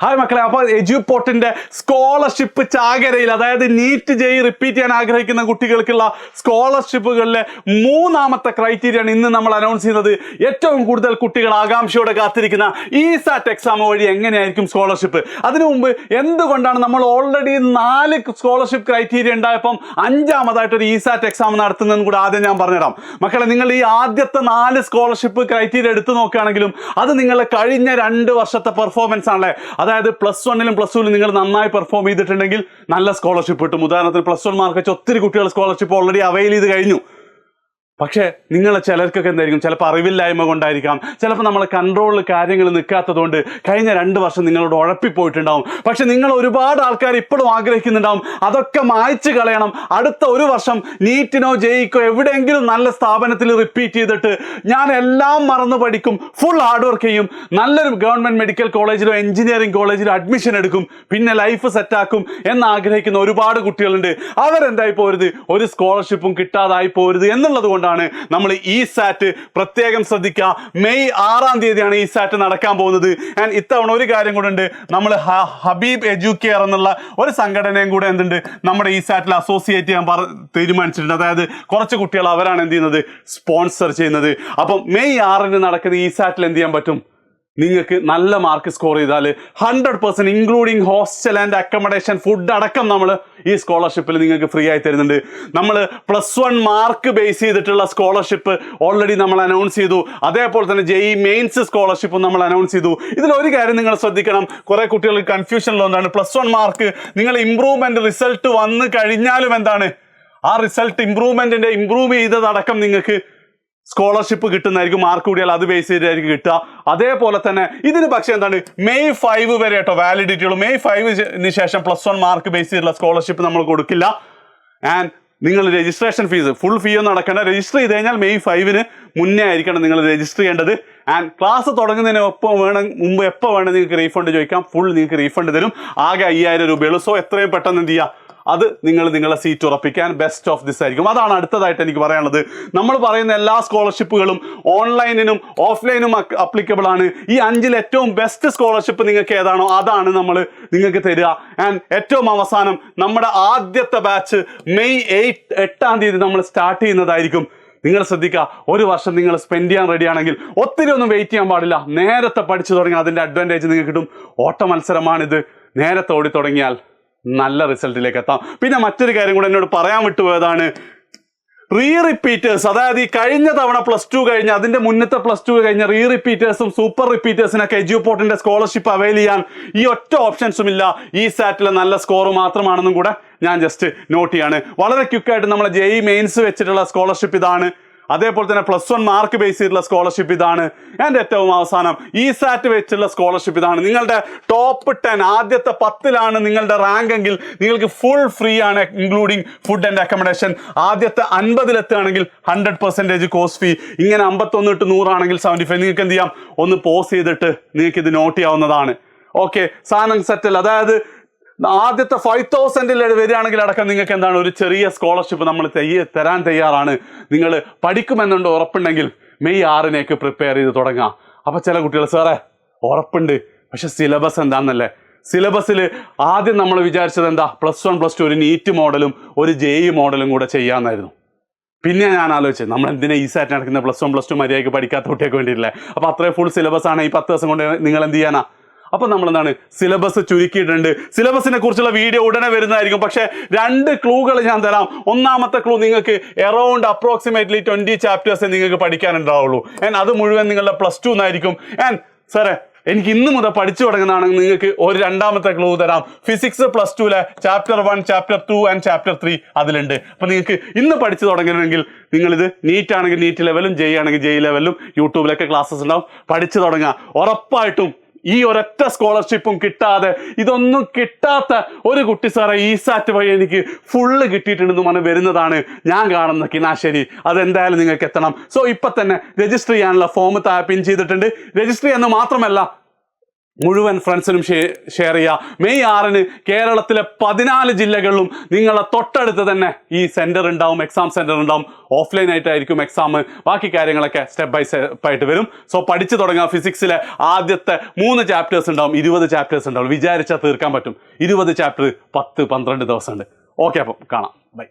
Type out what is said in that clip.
Hi മക്കളെ, അപ്പോൾ എഡ്യൂപോർട്ടിന്റെ scholarship ചാകരയിൽ, അതായത് നീറ്റ് ജെഇ റിപ്പീറ്റ് ചെയ്യാൻ ആഗ്രഹിക്കുന്ന കുട്ടികൾക്കുള്ള സ്കോളർഷിപ്പുകളിലെ മൂന്നാമത്തെ ക്രൈറ്റീരിയയാണ് ഇന്ന് നമ്മൾ അനൗൺസ് ചെയ്യുന്നത്. ഏറ്റവും കൂടുതൽ കുട്ടികൾ ആകാംക്ഷയോടെ കാത്തിരിക്കുന്ന ഇസാറ്റ് എക്സാം വഴി എങ്ങനെയായിരിക്കും സ്കോളർഷിപ്പ്. അതിനു മുമ്പ് എന്തുകൊണ്ടാണ് നമ്മൾ ഓൾറെഡി 4 സ്കോളർഷിപ്പ് ക്രൈറ്റീരിയ ഉണ്ടായപ്പം 5ാമതായിട്ട് ഒരു ഇസാറ്റ് എക്സാം നടത്തുന്നതെന്ന് കൂടെ ആദ്യം ഞാൻ പറഞ്ഞുതരാം. മക്കളെ, നിങ്ങൾ ഈ ആദ്യത്തെ 4 സ്കോളർഷിപ്പ് ക്രൈറ്റീരിയ എടുത്തു നോക്കുകയാണെങ്കിലും അത് നിങ്ങളുടെ കഴിഞ്ഞ 2 വർഷത്തെ പെർഫോമൻസ് ആണല്ലേ. അതായത് +1ലും +2ലും നിങ്ങൾ നന്നായി പെർഫോം ചെയ്തിട്ടുണ്ടെങ്കിൽ നല്ല സ്കോളർഷിപ്പ് കിട്ടും. ഉദാഹരണത്തിന് +1 മാർക്ക് വെച്ച് ഒത്തിരി കുട്ടികൾ സ്കോളർഷിപ്പ് ഓൾറെഡി അവൈൽ ചെയ്ത് കഴിഞ്ഞു. പക്ഷേ നിങ്ങൾ ചിലർക്കൊക്കെ എന്തായിരിക്കും, ചിലപ്പോൾ അറിവില്ലായ്മ കൊണ്ടായിരിക്കാം, ചിലപ്പോൾ നമ്മളെ കൺട്രോളിൽ കാര്യങ്ങൾ നിൽക്കാത്തതുകൊണ്ട് കഴിഞ്ഞ 2 വർഷം നിങ്ങളോട് ഉഴപ്പിപ്പോയിട്ടുണ്ടാവും. പക്ഷെ നിങ്ങൾ ഒരുപാട് ആൾക്കാർ ഇപ്പോഴും ആഗ്രഹിക്കുന്നുണ്ടാവും അതൊക്കെ മായ്ച്ചു കളയണം, അടുത്ത 1 വർഷം നീറ്റിനോ ജെഇക്കോ എവിടെയെങ്കിലും നല്ല സ്ഥാപനത്തിൽ റിപ്പീറ്റ് ചെയ്തിട്ട് ഞാൻ എല്ലാം മറന്നു പഠിക്കും, ഫുൾ ഹാർഡ് വർക്ക് ചെയ്യും, നല്ലൊരു ഗവൺമെൻറ് മെഡിക്കൽ കോളേജിലോ എഞ്ചിനീയറിംഗ് കോളേജിലോ അഡ്മിഷൻ എടുക്കും, പിന്നെ ലൈഫ് സെറ്റാക്കും എന്നാഗ്രഹിക്കുന്ന ഒരുപാട് കുട്ടികളുണ്ട്. അവരെന്തായി പോരുത്, ഒരു സ്കോളർഷിപ്പും കിട്ടാതായി പോരുത് എന്നുള്ളത് കൊണ്ടാണ് നമ്മൾ ഇസാറ്റ് പ്രത്യേകം ശ്രദ്ധിക്കുക. മെയ് 6-ാം തീയതിയാണ് ഇസാറ്റ് നടക്കാൻ പോകുന്നത്. ആൻഡ് ഇത്തവണ ഒരു കാര്യം കൂടെ ഉണ്ട്, നമ്മൾ ഹബീബ് എഡ്യൂക്കെയർ എന്നുള്ള ഒരു സംഘടനയും കൂടെ എന്തുണ്ട് നമ്മുടെ ഇസാറ്റിൽ അസോസിയേറ്റ് ചെയ്യാൻ തീരുമാനിച്ചിട്ടുണ്ട്. അതായത് കുറച്ച് കുട്ടികൾ അവരാണ് എന്ത് ചെയ്യുന്നത്, സ്പോൺസർ ചെയ്യുന്നത്. അപ്പം മെയ് 6-ന് നടക്കുന്ന ഇസാറ്റിൽ എന്ത് ചെയ്യാൻ പറ്റും, നിങ്ങൾക്ക് നല്ല മാർക്ക് സ്കോർ ചെയ്താൽ 100% including hostel and accommodation, food അടക്കം നമ്മൾ ഈ സ്കോളർഷിപ്പിൽ നിങ്ങൾക്ക് ഫ്രീ ആയി തരുന്നുണ്ട്. നമ്മൾ +1 മാർക്ക് ബേസ് ചെയ്തിട്ടുള്ള സ്കോളർഷിപ്പ് ഓൾറെഡി നമ്മൾ അനൗൺസ് ചെയ്തു. അതേപോലെ തന്നെ ജെഇ മെയിൻസ് സ്കോളർഷിപ്പും നമ്മൾ അനൗൺസ് ചെയ്തു. ഇതിലൊരു കാര്യം നിങ്ങൾ ശ്രദ്ധിക്കണം, കുറേ കുട്ടികൾക്ക് കൺഫ്യൂഷനിലുള്ളതാണ്. +1 മാർക്ക് നിങ്ങൾ ഇമ്പ്രൂവ്മെന്റ് റിസൾട്ട് വന്നു കഴിഞ്ഞാലും എന്താണ്, ആ റിസൾട്ട് ഇമ്പ്രൂവ് ചെയ്തതടക്കം നിങ്ങൾക്ക് സ്കോളർഷിപ്പ് കിട്ടുന്നതായിരിക്കും. മാർക്ക് കൂടിയാൽ അത് ബേസ് ചെയ്തായിരിക്കും കിട്ടുക. അതേപോലെ തന്നെ ഇതിന് പക്ഷേ എന്താണ്, മെയ് 5 വരെ കേട്ടോ വാലിഡിറ്റി ഉള്ളൂ. മെയ് 5-ന് ശേഷം +1 മാർക്ക് ബേസ് ചെയ്തിട്ടുള്ള സ്കോളർഷിപ്പ് നമ്മൾ കൊടുക്കില്ല. ആൻഡ് നിങ്ങൾ രജിസ്ട്രേഷൻ ഫീസ്, ഫുൾ ഫീ ഒന്നും അടക്കേണ്ട. രജിസ്റ്റർ ചെയ്ത് കഴിഞ്ഞാൽ മെയ് 5-ന് മുന്നേ ആയിരിക്കണം നിങ്ങൾ രജിസ്റ്റർ ചെയ്യേണ്ടത്. ആൻഡ് ക്ലാസ് തുടങ്ങുന്നതിന് മുമ്പ് എപ്പോൾ വേണം നിങ്ങൾക്ക് റീഫണ്ട് ചോദിക്കാം, ഫുൾ നിങ്ങൾക്ക് റീഫണ്ട് തരും. ആകെ 5000 രൂപയുള്ളൂ. സോ എത്രയും പെട്ടെന്ന് എന്ത് ചെയ്യുക, അത് നിങ്ങളെ സീറ്റ് ഉറപ്പിക്കാൻ ബെസ്റ്റ് ഓഫ് ദിസ് ആയിരിക്കും. അതാണ് അടുത്തതായിട്ട് എനിക്ക് പറയാനുള്ളത്. നമ്മൾ പറയുന്ന എല്ലാ സ്കോളർഷിപ്പുകളും ഓൺലൈനിനും ഓഫ്ലൈനും അപ്ലിക്കബിൾ ആണ്. ഈ 5-ൽ ഏറ്റവും ബെസ്റ്റ് സ്കോളർഷിപ്പ് നിങ്ങൾക്ക് ഏതാണോ അതാണ് നമ്മൾ നിങ്ങൾക്ക് തരിക. ആൻഡ് ഏറ്റവും അവസാനം നമ്മുടെ ആദ്യത്തെ ബാച്ച് മെയ് 8-ാം തീയതി നമ്മൾ സ്റ്റാർട്ട് ചെയ്യുന്നതായിരിക്കും. നിങ്ങൾ ശ്രദ്ധിക്കുക, 1 വർഷം നിങ്ങൾ സ്പെൻഡ് ചെയ്യാൻ റെഡി ആണെങ്കിൽ ഒത്തിരി ഒന്നും വെയിറ്റ് ചെയ്യാൻ പാടില്ല. നേരത്തെ പഠിച്ചു തുടങ്ങി അതിൻ്റെ അഡ്വാൻറ്റേജ് നിങ്ങൾക്ക് കിട്ടും. ഓട്ട മത്സരമാണിത്. നേരത്തെ ഓടി തുടങ്ങിയാൽ നല്ല റിസൾട്ടിലേക്ക് എത്താം. പിന്നെ മറ്റൊരു കാര്യം കൂടെ എന്നോട് പറയാൻ വിട്ടുപോയതാണ്, റിപ്പീറ്റേഴ്സ്. അതായത് ഈ കഴിഞ്ഞ തവണ +2 കഴിഞ്ഞ് അതിൻ്റെ മുന്നത്തെ +2 കഴിഞ്ഞ റിപ്പീറ്റേഴ്സും സൂപ്പർ റിപ്പീറ്റേഴ്സിനൊക്കെ എഡ്യൂപോർട്ടിൻ്റെ സ്കോളർഷിപ്പ് അവൈൽ ചെയ്യാൻ ഈ ഒറ്റ ഓപ്ഷൻസും ഇല്ല. ഇസാറ്റിലെ നല്ല സ്കോർ മാത്രമാണെന്നും കൂടെ ഞാൻ ജസ്റ്റ് നോട്ട് ചെയ്യാണ്. വളരെ ക്വിക്കായിട്ട് നമ്മളെ ജെഇ മെയിൻസ് വെച്ചിട്ടുള്ള സ്കോളർഷിപ്പ് ഇതാണ്. അതേപോലെ തന്നെ +1 മാർക്ക് ബേസ് ചെയ്തിട്ടുള്ള സ്കോളർഷിപ്പ് ഇതാണ്. ആൻഡ് ഏറ്റവും അവസാനം ഇസാറ്റ് വെച്ചുള്ള സ്കോളർഷിപ്പ് ഇതാണ്. നിങ്ങളുടെ ടോപ്പ് 10 ആദ്യത്തെ 10-ലാണ് നിങ്ങളുടെ റാങ്ക് എങ്കിൽ നിങ്ങൾക്ക് ഫുൾ ഫ്രീ ആണ്, ഇൻക്ലൂഡിങ് ഫുഡ് ആൻഡ് അക്കോമഡേഷൻ. ആദ്യത്തെ 50-ലെത്തുകയാണെങ്കിൽ 100% കോസ്റ്റ് ഫീ. ഇങ്ങനെ 51 to 100 ആണെങ്കിൽ 75. നിങ്ങൾക്ക് എന്ത് ചെയ്യാം, ഒന്ന് പോസ് ചെയ്തിട്ട് നിങ്ങൾക്ക് ഇത് നോട്ട് ചെയ്യാവുന്നതാണ്. ഓക്കെ, സാധനം സെറ്റൽ. അതായത് ആദ്യത്തെ 5000-ൽ വരികയാണെങ്കിൽ അടക്കം നിങ്ങൾക്ക് എന്താണ്, ഒരു ചെറിയ സ്കോളർഷിപ്പ് നമ്മൾ തരാൻ തയ്യാറാണ്. നിങ്ങൾ പഠിക്കുമെന്നുണ്ട് ഉറപ്പുണ്ടെങ്കിൽ മെയ് 6-നേക്ക് പ്രിപ്പയർ ചെയ്ത് തുടങ്ങാം. അപ്പോൾ ചില കുട്ടികൾ, സാറേ ഉറപ്പുണ്ട്, പക്ഷെ സിലബസ് എന്താണെന്നല്ലേ. സിലബസിൽ ആദ്യം നമ്മൾ വിചാരിച്ചത് എന്താ, +1 +2 ഒരു നീറ്റ് മോഡലും ഒരു ജെഇ മോഡലും കൂടെ ചെയ്യാമെന്നായിരുന്നു. പിന്നെ ഞാൻ ആലോചിച്ചത്, നമ്മൾ എന്തിനാ ഇസാറ്റ് നടക്കുന്ന +1 +2 മര്യാദയ്ക്ക് പഠിക്കാത്ത കുട്ടിയൊക്കെ വേണ്ടിയിട്ടില്ലേ. അപ്പോൾ അത്രയും ഫുൾ സിലബസ് ആണ്. ഈ 10 ദിവസം കൊണ്ട് നിങ്ങൾ എന്ത് ചെയ്യാനാ. അപ്പോൾ നമ്മൾ എന്താണ്, സിലബസ് ചുരുക്കിയിട്ടുണ്ട്. സിലബസിനെ കുറിച്ചുള്ള വീഡിയോ ഉടനെ വരുന്നതായിരിക്കും. പക്ഷേ 2 ക്ലൂകൾ ഞാൻ തരാം. ഒന്നാമത്തെ ക്ലൂ, നിങ്ങൾക്ക് അറൗണ്ട് അപ്രോക്സിമേറ്റ്ലി 20 ചാപ്റ്റേഴ്സ് നിങ്ങൾക്ക് പഠിക്കാനുണ്ടാവുള്ളൂ. ആൻഡ് അത് മുഴുവൻ നിങ്ങളുടെ +2 എന്നായിരിക്കും. ആൻഡ് സാറേ എനിക്ക് ഇന്ന് മുതൽ പഠിച്ചു തുടങ്ങുന്നതാണെങ്കിൽ നിങ്ങൾക്ക് ഒരു 2ാമത്തെ ക്ലൂ തരാം. ഫിസിക്സ് +2-ലെ ചാപ്റ്റർ 1, ചാപ്റ്റർ 2 ആൻഡ് ചാപ്റ്റർ 3 അതിലുണ്ട്. അപ്പോൾ നിങ്ങൾക്ക് ഇന്ന് പഠിച്ചു തുടങ്ങണമെങ്കിൽ നിങ്ങളിത് നീറ്റ് ആണെങ്കിൽ നീറ്റ് ലെവലും ജെഇ ആണെങ്കിൽ ജെഇ ലെവലും യൂട്യൂബിലൊക്കെ ക്ലാസ്സസ് ഉണ്ടാവും. പഠിച്ചു തുടങ്ങുക. ഉറപ്പായിട്ടും ഈ ഒരൊറ്റ സ്കോളർഷിപ്പും കിട്ടാതെ, ഇതൊന്നും കിട്ടാത്ത ഒരു കുട്ടി സാറേ ഇസാറ്റ് വഴി എനിക്ക് ഫുള്ള് കിട്ടിയിട്ടുണ്ടെന്ന് പറഞ്ഞ് വരുന്നതാണ് ഞാൻ കാണുന്ന കിനാശേരി. അതെന്തായാലും നിങ്ങൾക്ക് എത്തണം. സോ ഇപ്പം തന്നെ രജിസ്റ്റർ ചെയ്യാനുള്ള ഫോം പിൻ ചെയ്തിട്ടുണ്ട്. രജിസ്റ്റർ ചെയ്യാന്ന് മാത്രമല്ല, മുഴുവൻ ഫ്രണ്ട്സിനും ഷെയർ ചെയ്യുക. മെയ് 6 കേരളത്തിലെ 14 ജില്ലകളിലും നിങ്ങളെ തൊട്ടടുത്ത് തന്നെ ഈ സെൻറ്റർ ഉണ്ടാവും, എക്സാം സെൻറ്റർ ഉണ്ടാവും. ഓഫ്ലൈൻ ആയിട്ടായിരിക്കും എക്സാം. ബാക്കി കാര്യങ്ങളൊക്കെ സ്റ്റെപ്പ് ബൈ സ്റ്റെപ്പ് ആയിട്ട് വരും. സോ പഠിച്ചു തുടങ്ങുക. ഫിസിക്സിലെ ആദ്യത്തെ 3 ചാപ്റ്റേഴ്സ് ഉണ്ടാവും, 20 ചാപ്റ്റേഴ്സ് ഉണ്ടാവും. വിചാരിച്ചാൽ തീർക്കാൻ പറ്റും. 20 ചാപ്റ്റർ 10-12 ദിവസമുണ്ട്. ഓക്കെ, അപ്പം കാണാം. ബൈ.